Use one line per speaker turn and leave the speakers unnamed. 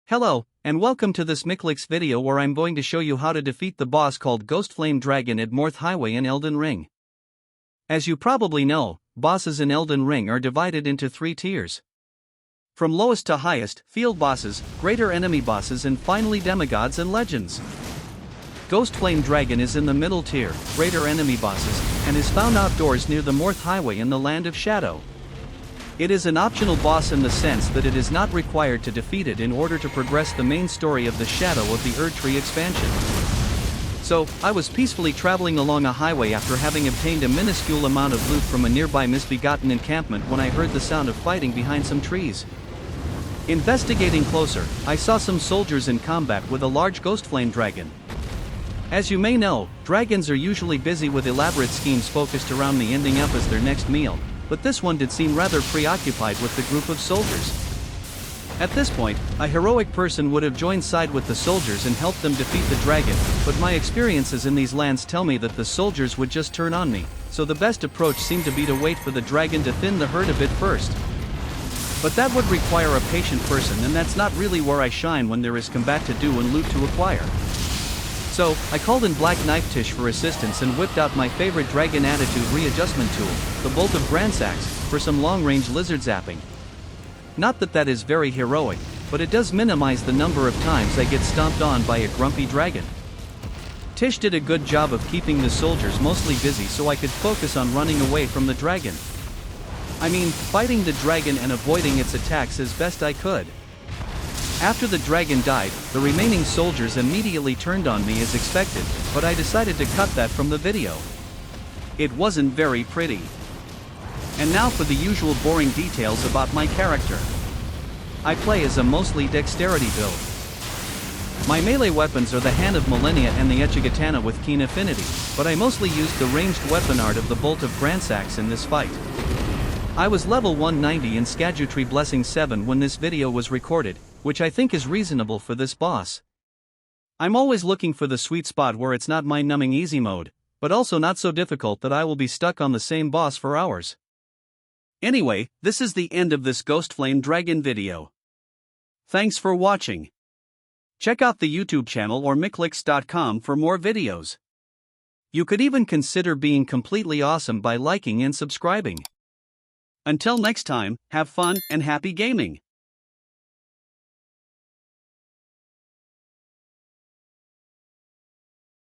Hello, and welcome to this Miklix video where I'm going to show you how to defeat the boss called Ghostflame Dragon at Moorth Highway in Elden Ring. As you probably know, bosses in Elden Ring are divided into 3 tiers. From lowest to highest, field bosses, greater enemy bosses and finally demigods and legends. Ghostflame Dragon is in the middle tier, greater enemy bosses, and is found outdoors near the Moorth Highway in the Land of Shadow. It is an optional boss in the sense that it is not required to defeat it in order to progress the main story of the Shadow of the Erdtree expansion. So, I was peacefully traveling along a highway after having obtained a minuscule amount of loot from a nearby misbegotten encampment when I heard the sound of fighting behind some trees. Investigating closer, I saw some soldiers in combat with a large Ghostflame Dragon. As you may know, dragons are usually busy with elaborate schemes focused around me ending up as their next meal, but this one did seem rather preoccupied with the group of soldiers. At this point, a heroic person would have joined side with the soldiers and helped them defeat the dragon, but my experiences in these lands tell me that the soldiers would just turn on me, so the best approach seemed to be to wait for the dragon to thin the herd a bit first. But that would require a patient person, and that's not really where I shine when there is combat to do and loot to acquire. So, I called in Black Knife Tish for assistance and whipped out my favorite dragon attitude readjustment tool, the Bolt of Gransax, for some long-range lizard zapping. Not that that is very heroic, but it does minimize the number of times I get stomped on by a grumpy dragon. Tish did a good job of keeping the soldiers mostly busy so I could focus on running away from the dragon. I mean, fighting the dragon and avoiding its attacks as best I could. After the dragon died, the remaining soldiers immediately turned on me as expected, but I decided to cut that from the video. It wasn't very pretty. And now for the usual boring details about my character. I play as a mostly dexterity build. My melee weapons are the Hand of Malenia and the Uchigatana with keen affinity, but I mostly used the ranged weapon art of the Bolt of Gransax in this fight. I was level 190 in Scadutree Blessing 7 when this video was recorded, which I think is reasonable for this boss. I'm always looking for the sweet spot where it's not mind-numbing easy mode, but also not so difficult that I will be stuck on the same boss for hours. Anyway, this is the end of this Ghostflame Dragon video. Thanks for watching. Check out the YouTube channel or Miklix.com for more videos. You could even consider being completely awesome by liking and subscribing. Until next time, have fun and happy gaming!